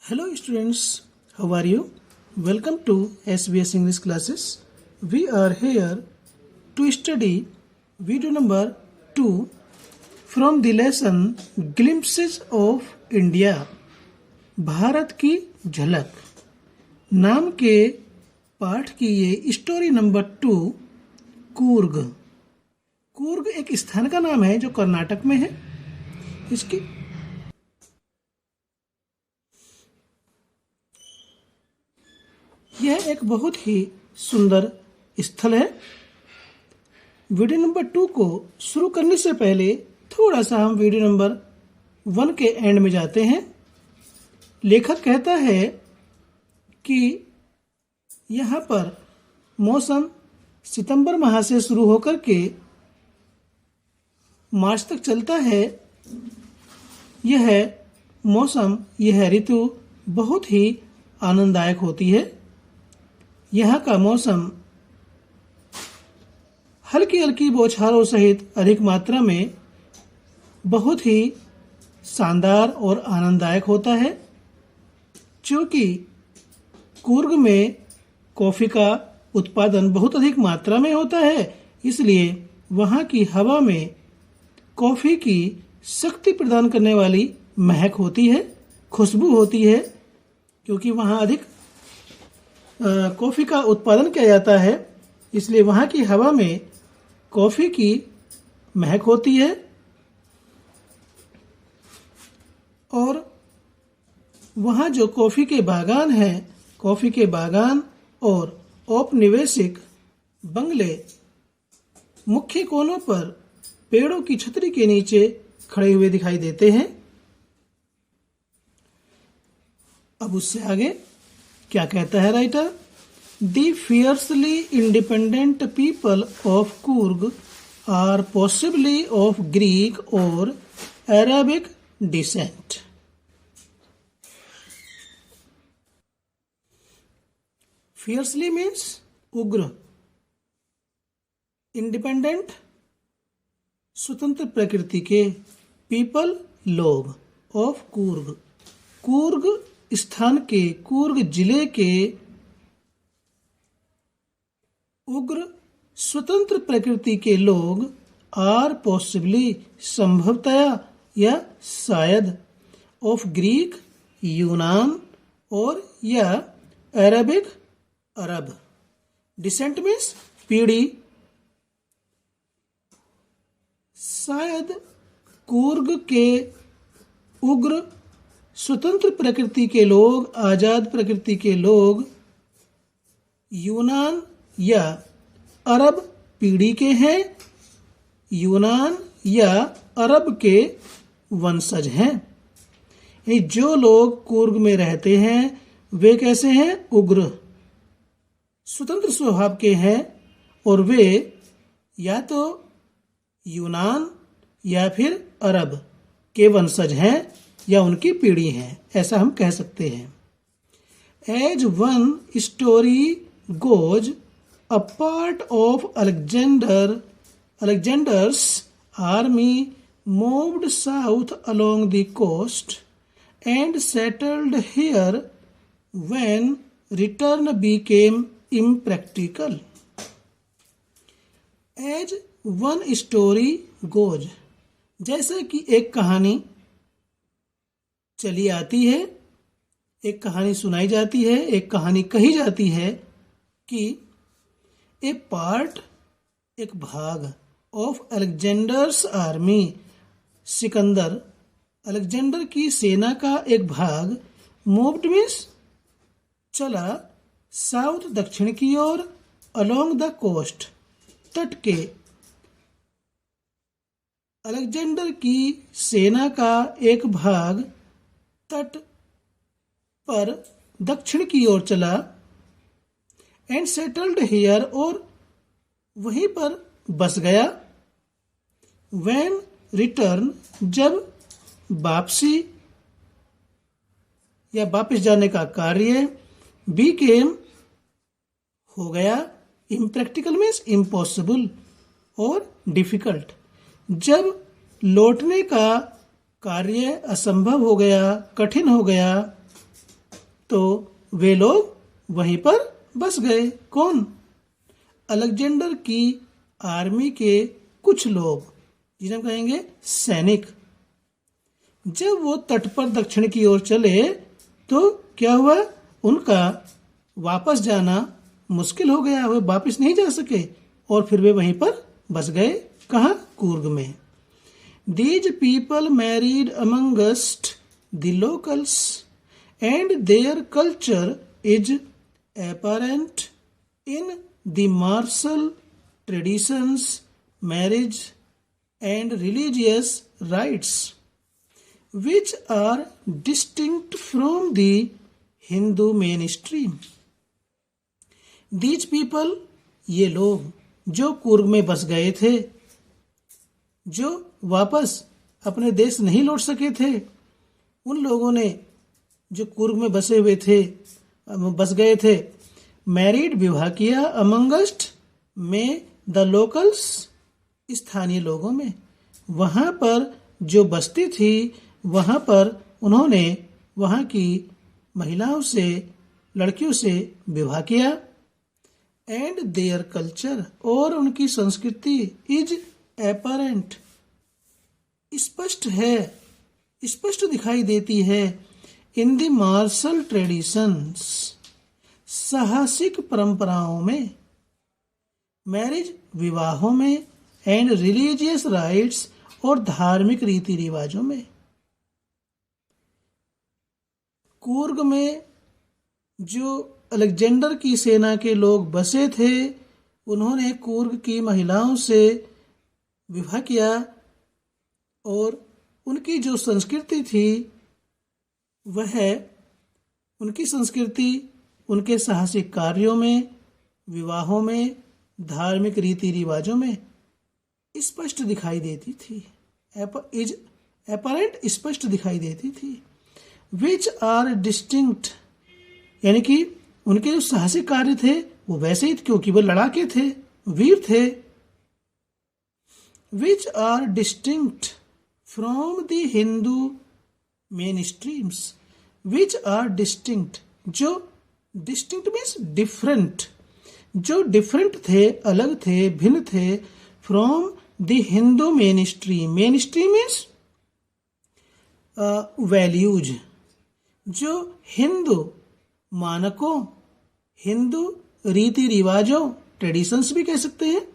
Hello students, how are you? Welcome to SBS English classes. We are here to study video number 2 from the lesson Glimpses of India. Bharat की झलक नाम के पाठ की ये story number 2 Coorg. Coorg एक स्थान का नाम है जो कर्नाटक में है। इसकी यह एक बहुत ही सुंदर स्थल है। वीडियो नंबर 2 को शुरू करने से पहले थोड़ा सा हम वीडियो नंबर 1 के एंड में जाते हैं। लेखक कहता है कि यहाँ पर मौसम सितंबर माह से शुरू होकर के मार्च तक चलता है। यह मौसम, यह ऋतु बहुत ही आनंददायक होती है। यहाँ का मौसम हल्की हल्की बौछारों सहित अधिक मात्रा में बहुत ही शानदार और आनंददायक होता है। क्योंकि कूर्ग में कॉफ़ी का उत्पादन बहुत अधिक मात्रा में होता है, इसलिए वहाँ की हवा में कॉफ़ी की शक्ति प्रदान करने वाली महक होती है, खुशबू होती है। क्योंकि वहाँ अधिक कॉफ़ी का उत्पादन किया जाता है, इसलिए वहाँ की हवा में कॉफ़ी की महक होती है। और वहाँ जो कॉफ़ी के बागान हैं, कॉफ़ी के बागान और औपनिवेशिक बंगले मुख्य कोनों पर पेड़ों की छतरी के नीचे खड़े हुए दिखाई देते हैं। अब उससे आगे क्या कहता है writer? The fiercely independent people of Coorg are possibly of Greek or Arabic descent. Fiercely means उग्र, independent स्वतंत्र प्रकृति के, people लोग, of Coorg कूर्ग स्थान के, कूर्ग जिले के उग्र स्वतंत्र प्रकृति के लोग आर पॉसिबली संभवतया या शायद ऑफ ग्रीक यूनान और या अरबिक अरब डिसेंट मीन्स पीढ़ी। शायद कूर्ग के उग्र स्वतंत्र प्रकृति के लोग, आजाद प्रकृति के लोग यूनान या अरब पीढ़ी के हैं, यूनान या अरब के वंशज हैं। ये जो लोग कूर्ग में रहते हैं वे कैसे हैं? उग्र स्वतंत्र स्वभाव के हैं और वे या तो यूनान या फिर अरब के वंशज हैं या उनकी पीढ़ी हैं, ऐसा हम कह सकते हैं। As one story goes, a part of Alexander's army moved south along the coast and settled here when return became impractical. As one story goes, जैसा कि एक कहानी चली आती है, एक कहानी सुनाई जाती है, एक कहानी कही जाती है कि ए पार्ट एक भाग of Alexander's army, Sikandar Alexander की सेना का एक भाग, मूव्ड मीन्स चला, साउथ दक्षिण की ओर, अलोंग द कोस्ट तट के। अलेक्जेंडर की सेना का एक भाग तट पर दक्षिण की ओर चला, एंड सेटल्ड हियर और वहीं पर बस गया। व्हेन रिटर्न जब वापसी या वापस जाने का कार्य, बीकेम हो गया, इम्प्रैक्टिकल मीन्स इम्पॉसिबल और डिफिकल्ट, जब लौटने का कार्य असंभव हो गया, कठिन हो गया, तो वे लोग वहीं पर बस गए। कौन? अलेक्जेंडर की आर्मी के कुछ लोग, जिन्हें हम कहेंगे सैनिक। जब वो तट पर दक्षिण की ओर चले तो क्या हुआ? उनका वापस जाना मुश्किल हो गया, वे वापस नहीं जा सके और फिर वे वहीं पर बस गए। कहाँ? कूर्ग में। These people married amongst the locals and their culture is apparent in the martial traditions, marriage and religious rites, which are distinct from the Hindu mainstream. These people, ये लोग जो कूर्ग में बस गए थे, जो वापस अपने देश नहीं लौट सके थे, उन लोगों ने जो कूर्ग में बसे हुए थे, बस गए थे, मैरिड विवाह किया, अमंगस्ट में द लोकल्स स्थानीय लोगों में। वहाँ पर जो बस्ती थी वहाँ पर उन्होंने वहाँ की महिलाओं से, लड़कियों से विवाह किया। एंड देयर कल्चर, और उनकी संस्कृति, इज एपरेंट, स्पष्ट है, स्पष्ट दिखाई देती है। इन द मार्शल ट्रेडिशंस, साहसिक परंपराओं में, मैरिज विवाहों में, एंड रिलीजियस राइट्स और धार्मिक रीति रिवाजों में। कूर्ग में जो अलेक्जेंडर की सेना के लोग बसे थे, उन्होंने कूर्ग की महिलाओं से विवाह किया और उनकी जो संस्कृति थी वह, उनकी संस्कृति उनके साहसिक कार्यों में, विवाहों में, धार्मिक रीति रिवाजों में स्पष्ट दिखाई देती थी। इज एपरेंट, स्पष्ट दिखाई देती थी। विच आर डिस्टिंक्ट, यानी कि उनके जो साहसिक कार्य थे वो वैसे ही, क्योंकि वो लड़ाके थे, वीर थे। Which are distinct from the Hindu main streams, which are distinct, जो डिस्टिंक्ट मीन्स डिफरेंट, जो डिफरेंट थे, अलग थे, भिन्न थे, from the Hindu main stream. Main stream means values, जो हिंदू मानकों, हिंदू रीति रिवाजों, ट्रेडिशंस भी कह सकते हैं,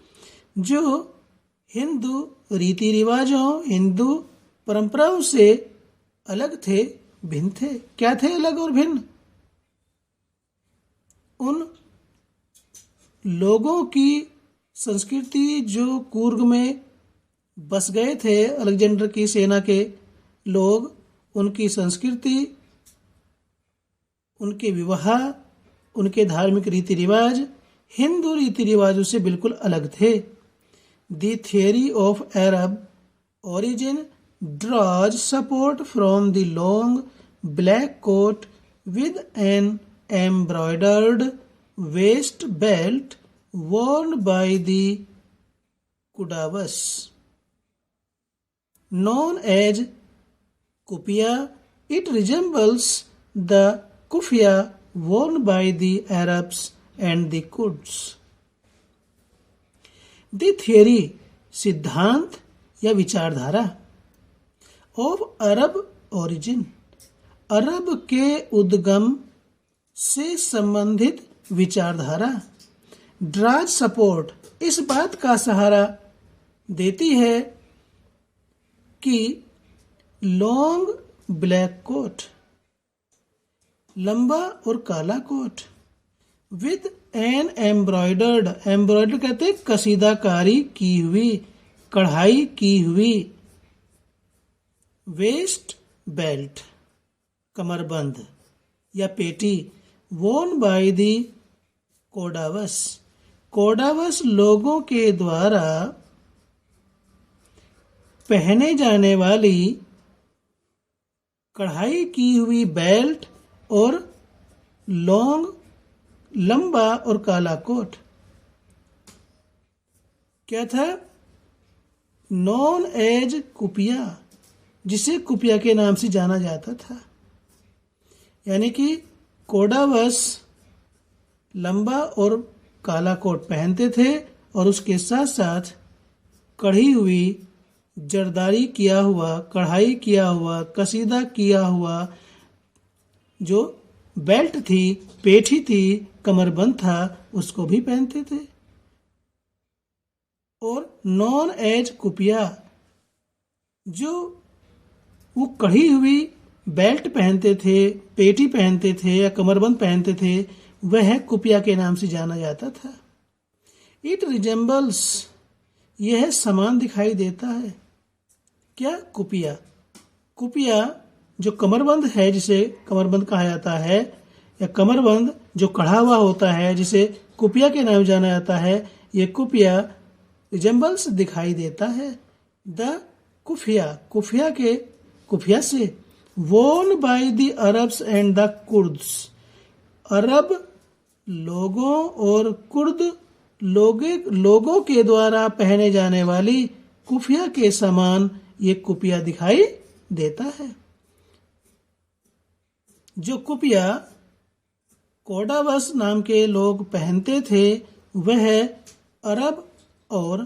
जो हिंदू रीति रिवाजों, हिंदू परंपराओं से अलग थे, भिन्न थे। क्या थे अलग और भिन्न? उन लोगों की संस्कृति जो कूर्ग में बस गए थे, अलेक्जेंडर की सेना के लोग, उनकी संस्कृति, उनके विवाह, उनके धार्मिक रीति रिवाज हिंदू रीति रिवाजों से बिल्कुल अलग थे। The theory of Arab origin draws support from the long black coat with an embroidered waist belt worn by the Kudavas, known as kufiya. It resembles the kufiya worn by the Arabs and the Kurds. The theory, सिद्धांत या विचारधारा, of Arab origin, अरब के उद्गम से संबंधित विचारधारा, draws support, इस बात का सहारा देती है कि लॉन्ग ब्लैक कोट, लंबा और काला coat, with an embroidered, embroidered कहते हैं कसीदाकारी की हुई, कढ़ाई की हुई, वेस्ट बेल्ट, कमरबंद या पेटी, वोन बाय दी कोडावस, कोडावस लोगों के द्वारा पहने जाने वाली कढ़ाई की हुई बेल्ट और लॉन्ग, लंबा और काला कोट। क्या था? नॉन एज कुपिया, जिसे कुपिया के नाम से जाना जाता था। यानी कि कोडावस लंबा और काला कोट पहनते थे और उसके साथ साथ कढ़ी हुई, जरदारी किया हुआ, कढ़ाई किया हुआ, कसीदा किया हुआ जो बेल्ट थी, पेठी थी, कमरबंद था, उसको भी पहनते थे। और नॉन एज कुपिया, जो वो कढ़ी हुई बेल्ट पहनते थे, पेटी पहनते थे या कमरबंद पहनते थे, वह कुपिया के नाम से जाना जाता था। इट रिजेंबल्स, यह समान दिखाई देता है। क्या? कुपिया। कुपिया जो कमरबंद है, जिसे कमरबंद कहा जाता है, या कमरबंद जो कढ़ा हुआ होता है, जिसे कुपिया के नाम जाना जाता है, ये कुपिया रिजेंबल्स दिखाई देता है द कुफिया, कुफिया से, worn by the Arabs and the Kurds, अरब लोगों और कुर्द लोगों के द्वारा पहने जाने वाली कुफिया के समान ये कुपिया दिखाई देता है। जो कुपिया कोडावस नाम के लोग पहनते थे, वह अरब और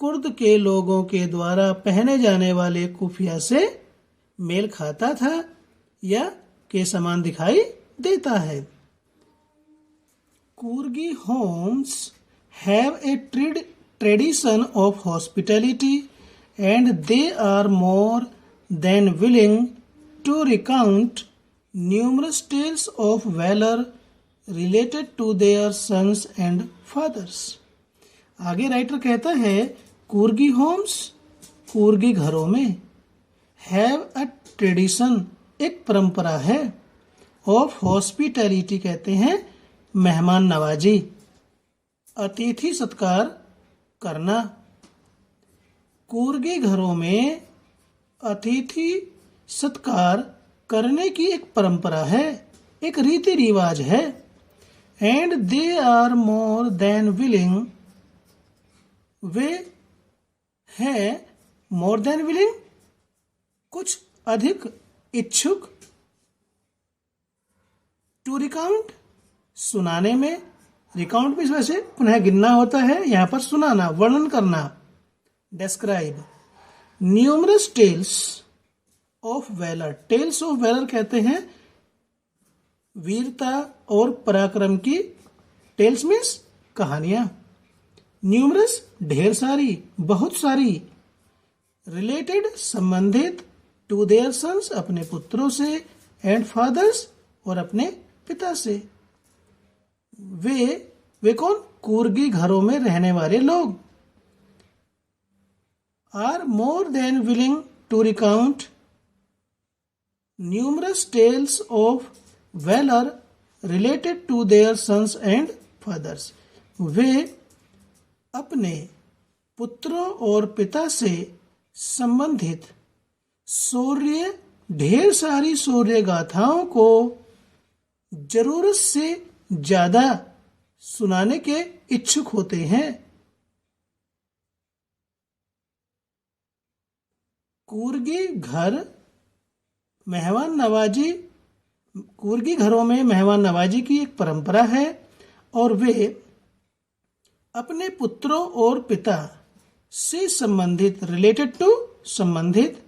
कुर्द के लोगों के द्वारा पहने जाने वाले कुफिया से मेल खाता था या के समान दिखाई देता है। Coorgi homes have a tradition of hospitality and they are more than willing to recount numerous tales of valor related to their sons and fathers. आगे राइटर कहता है, कुर्गी होम्स, कुर्गी घरों में, हैव अ ट्रेडिशन, एक परंपरा है, ऑफ हॉस्पिटैलिटी कहते हैं मेहमान नवाजी, अतिथि सत्कार करना। कुर्गी घरों में अतिथि सत्कार करने की एक परंपरा है, एक रीति रिवाज है। And they are more than willing, वे हैं मोर देन विलिंग, कुछ अधिक इच्छुक, टू रिकाउंट, सुनाने में, रिकाउंट भी वैसे पुनः गिनना होता है, यहां पर सुनाना, वर्णन करना, describe, numerous tales of valour, tales of valour कहते हैं वीरता और पराक्रम की, टेल्स मीन्स कहानियां, न्यूमरस ढेर सारी, बहुत सारी, रिलेटेड संबंधित, टू देयर सन्स अपने पुत्रों से, एंड फादर्स और अपने पिता से। वे कौन? कुर्गी घरों में रहने वाले लोग। Are more than willing to recount numerous tales of valour related to their sons and fathers, वे अपने पुत्रों और पिता से संबंधित शौर्य, ढेर सारी शौर्य गाथाओं को जरूरत से ज्यादा सुनाने के इच्छुक होते हैं। कुर्गी घर मेहमान नवाजी, कुर्गी घरों में मेहमान नवाजी की एक परंपरा है और वे अपने पुत्रों और पिता से संबंधित, रिलेटेड टू, संबंधित,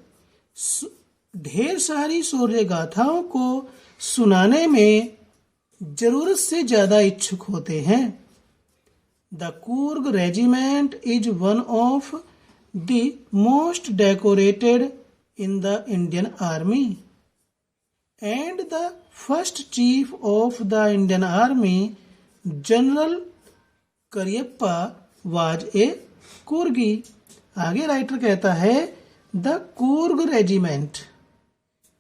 ढेर सारी शौर्य गाथाओं को सुनाने में जरूरत से ज्यादा इच्छुक होते हैं। The Coorg regiment is one of the most decorated in the Indian army and the first chief of the Indian army general Cariappa was a Coorgi. आगे राइटर कहता है, the Coorg regiment,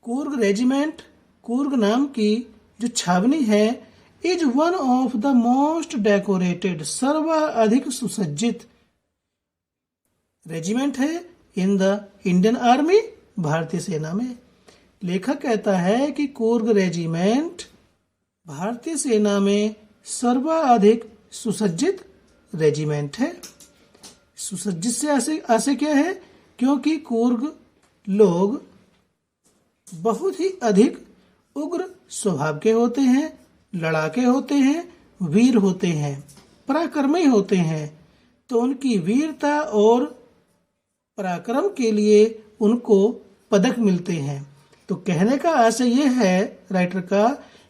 Coorg regiment, Coorg नाम की जो छावनी है, is one of the most decorated, सर्वाधिक सुसज्जित रेजिमेंट है इन द इंडियन आर्मी, भारतीय सेना में। लेखक कहता है कि कुर्ग रेजिमेंट भारतीय सेना में सर्वाधिक सुसज्जित रेजिमेंट है। सुसज्जित से आशय क्या है? क्योंकि कुर्ग लोग बहुत ही अधिक उग्र स्वभाव के होते हैं, लड़ाके होते हैं, वीर होते हैं, पराक्रमी होते हैं, तो उनकी वीरता और पराक्रम के लिए उनको पदक मिलते हैं। तो कहने का आशय यह है राइटर का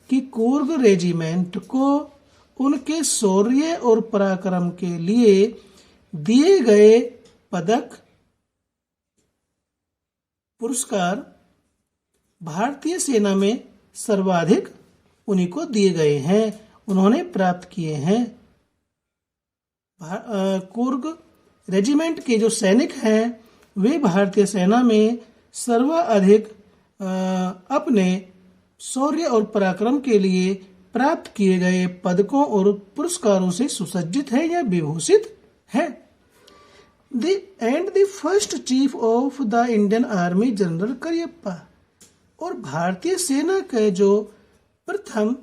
कि कूर्ग रेजिमेंट को उनके शौर्य और पराक्रम के लिए दिए गए पदक, पुरस्कार भारतीय सेना में सर्वाधिक उन्हीं को दिए गए हैं, उन्होंने प्राप्त किए हैं। कूर्ग रेजिमेंट के जो सैनिक हैं वे भारतीय सेना में सर्वाधिक अपने शौर्य और पराक्रम के लिए प्राप्त किए गए पदकों और पुरस्कारों से सुसज्जित है या विभूषित है। The first chief of the Indian army general Cariappa, और भारतीय सेना के जो प्रथम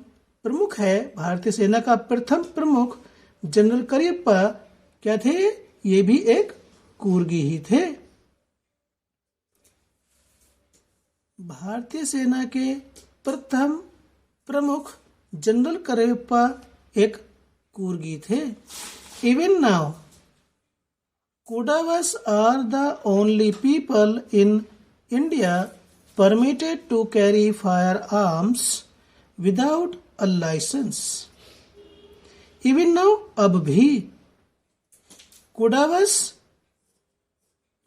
प्रमुख है, भारतीय सेना का प्रथम प्रमुख जनरल करियप्पा क्या थे? ये भी एक कूर्गी ही थे। भारतीय सेना के प्रथम प्रमुख जनरल करियप्पा एक कूर्गी थे। Even now Kudavas are the only people in India permitted to carry firearms without a license. Even now, अब भी कुडावस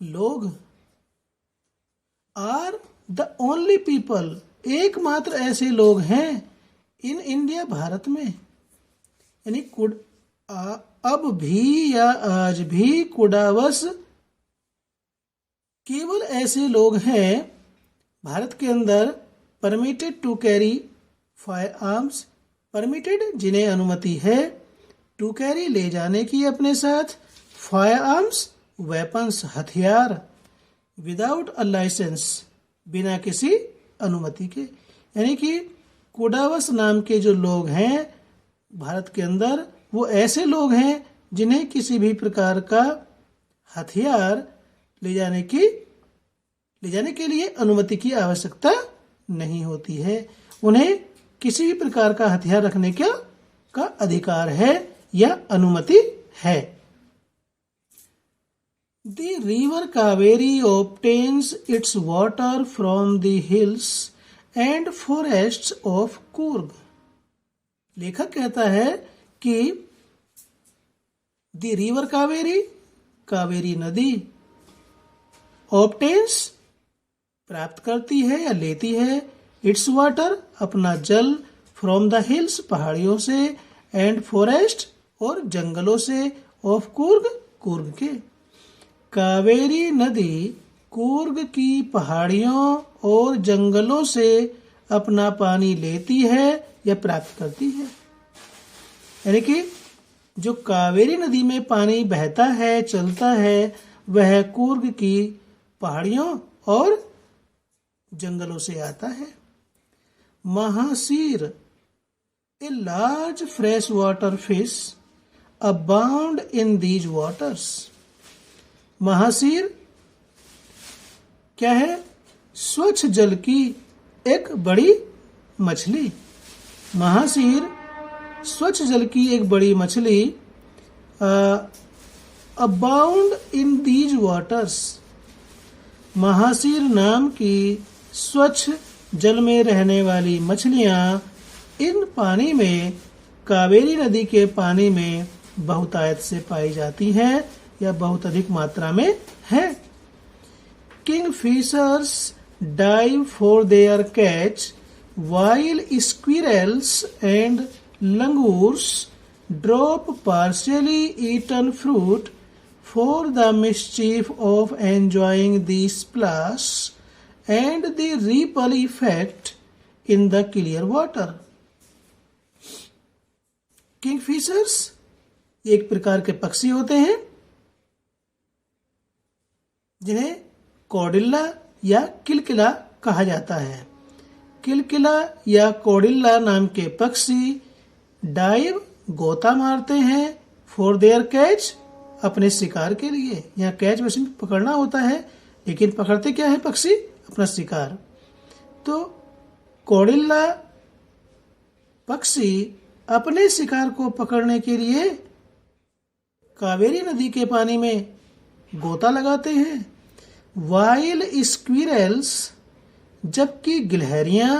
लोग are the only people, एकमात्र ऐसे लोग हैं इन इंडिया, भारत में, यानी अब भी या आज भी कुडावस केवल ऐसे लोग हैं भारत के अंदर permitted to carry firearms, permitted जिन्हें अनुमति है, टू कैरी ले जाने की अपने साथ, फायर आर्म्स वेपन्स हथियार, विदाउट अ लाइसेंस बिना किसी अनुमति के। यानी कि कुडावस नाम के जो लोग हैं भारत के अंदर वो ऐसे लोग हैं जिन्हें किसी भी प्रकार का हथियार ले जाने के लिए अनुमति की आवश्यकता नहीं होती है। उन्हें किसी भी प्रकार का हथियार रखने का अधिकार है या अनुमति है। The river Kaveri obtains its water from the hills and forests of Coorg. लेखक कहता है कि द रिवर कावेरी, कावेरी नदी, ऑब्टेन्स प्राप्त करती है या लेती है, इट्स वाटर अपना जल, फ्रॉम द हिल्स पहाड़ियों से, एंड फॉरेस्ट और जंगलों से, ऑफ कूर्ग कूर्ग के। कावेरी नदी कूर्ग की पहाड़ियों और जंगलों से अपना पानी लेती है या प्राप्त करती है। यानी कि जो कावेरी नदी में पानी बहता है, चलता है, वह कूर्ग की पहाड़ियों और जंगलों से आता है। Mahseer, a large fresh water fish abound in these waters. Mahseer क्या है? स्वच्छ जल की एक बड़ी मछली। महासीर स्वच्छ जल की एक बड़ी मछली, abound in these waters. Mahseer नाम की स्वच्छ जल में रहने वाली मछलियां इन पानी में, कावेरी नदी के पानी में बहुतायत से पाई जाती हैं या बहुत अधिक मात्रा में है। Kingfishers dive for their catch, while squirrels and langurs drop partially eaten fruit for the mischief of enjoying the splash and the ripple effect in the clear water. Kingfishers एक प्रकार के पक्षी होते हैं जिन्हें कौडिल्ला या किलकिला कहा जाता है। किलकिला या कौडिल्ला नाम के पक्षी डाइव गोता मारते हैं, फॉर देयर कैच अपने शिकार के लिए। यहाँ कैच वैसे पकड़ना होता है, लेकिन पकड़ते क्या है पक्षी? अपना शिकार। तो कौडिल्ला पक्षी अपने शिकार को पकड़ने के लिए कावेरी नदी के पानी में गोता लगाते हैं। वाइल स्क्विरल्स, जबकि गिलहरियां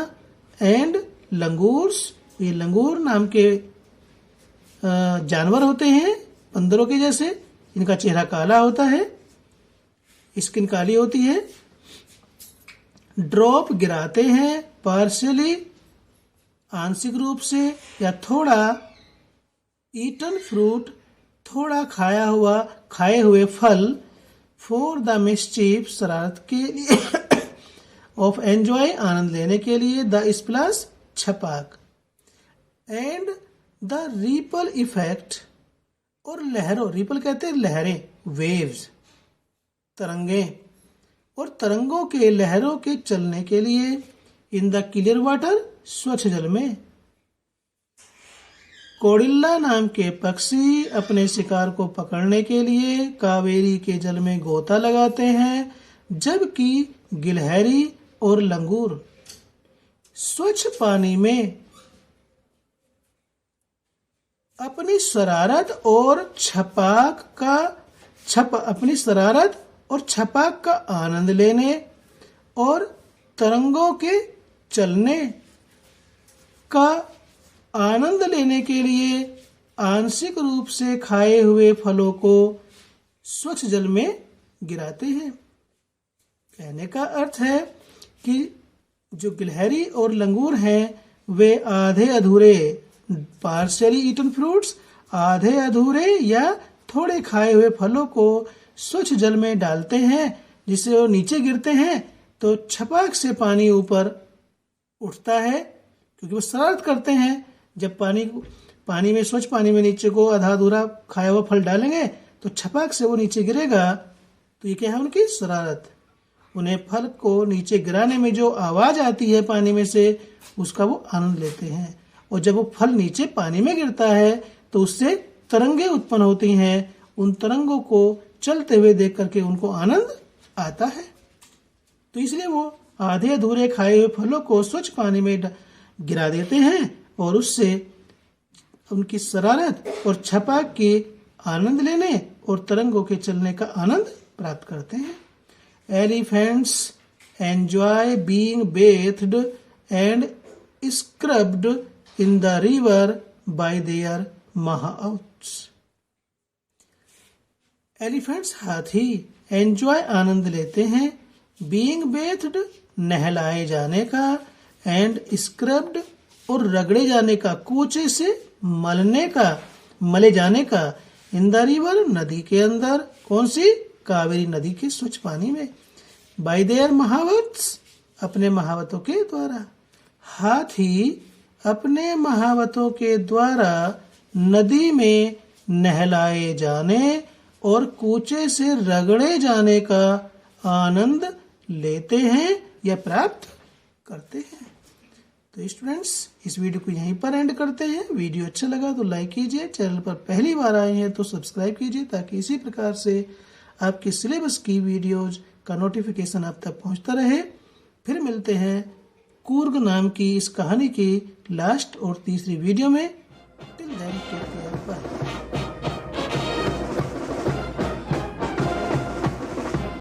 एंड लंगूर्स, ये लंगूर नाम के जानवर होते हैं बंदरों के जैसे, इनका चेहरा काला होता है, स्किन काली होती है। ड्रॉप गिराते हैं, पार्शियली आंशिक रूप से या थोड़ा, ईटन फ्रूट थोड़ा खाए हुए फल, फॉर द मिस्चीफ शरारत के लिए, ऑफ एंजॉय आनंद लेने के लिए, the splash Chhapaak, and the ripple effect, और लहरों, रिपल कहते हैं लहरें, वेव्स तरंगे, और तरंगों के लहरों के चलने के लिए, इन द क्लियर वाटर स्वच्छ जल में। कोडिल्ला नाम के पक्षी अपने शिकार को पकड़ने के लिए कावेरी के जल में गोता लगाते हैं, जबकि गिलहरी और लंगूर स्वच्छ पानी में अपनी शरारत और छपाक का आनंद लेने और तरंगों के चलने का आनंद लेने के लिए आंशिक रूप से खाए हुए फलों को स्वच्छ जल में गिराते हैं। कहने का अर्थ है कि जो गिलहरी और लंगूर हैं वे आधे अधूरे, पार्शियली ईटन फ्रूट्स, आधे अधूरे या थोड़े खाए हुए फलों को स्वच्छ जल में डालते हैं, जिससे वो नीचे गिरते हैं तो छपाक से पानी ऊपर उठता है, क्योंकि वो शरारत करते हैं। जब पानी में, स्वच्छ पानी में नीचे को आधा अधूरा खाया हुआ फल डालेंगे तो छपाक से वो नीचे गिरेगा, तो ये क्या है, उनकी शरारत। उन्हें फल को नीचे गिराने में जो आवाज आती है पानी में से, उसका वो आनंद लेते हैं, और जब वो फल नीचे पानी में गिरता है तो उससे तरंगे उत्पन्न होती हैं। उन तरंगों को चलते हुए देख करके उनको आनंद आता है। तो इसलिए वो आधे अधूरे खाए हुए फलों को स्वच्छ पानी में गिरा देते हैं और उससे उनकी शरारत और छपाक के आनंद लेने और तरंगों के चलने का आनंद प्राप्त करते हैं। Elephants enjoy being bathed and scrubbed in the river by their mouths. Elephants, हाथी, एंजॉय आनंद लेते हैं, बीइंग बेथड नहलाए जाने का, एंड स्क्रब्ड और रगड़े जाने का, कूचे से मले जाने का, इन द रिवर नदी के अंदर, कौन सी, कावेरी नदी के स्वच्छ पानी में, बाय देयर महावत्स अपने महावतों के द्वारा। हाथी अपने महावतों के द्वारा नदी में नहलाए जाने और कूचे से रगड़े जाने का आनंद लेते हैं या प्राप्त करते हैं। तो स्टूडेंट्स, इस वीडियो को यहीं पर एंड करते हैं। वीडियो अच्छा लगा तो लाइक कीजिए, चैनल पर पहली बार आए हैं तो सब्सक्राइब कीजिए, ताकि इसी प्रकार से आपके सिलेबस की वीडियोज का नोटिफिकेशन आप तक पहुंचता रहे। फिर मिलते हैं कूर्ग नाम की इस कहानी की लास्ट और तीसरी वीडियो में। Till then take care, bye.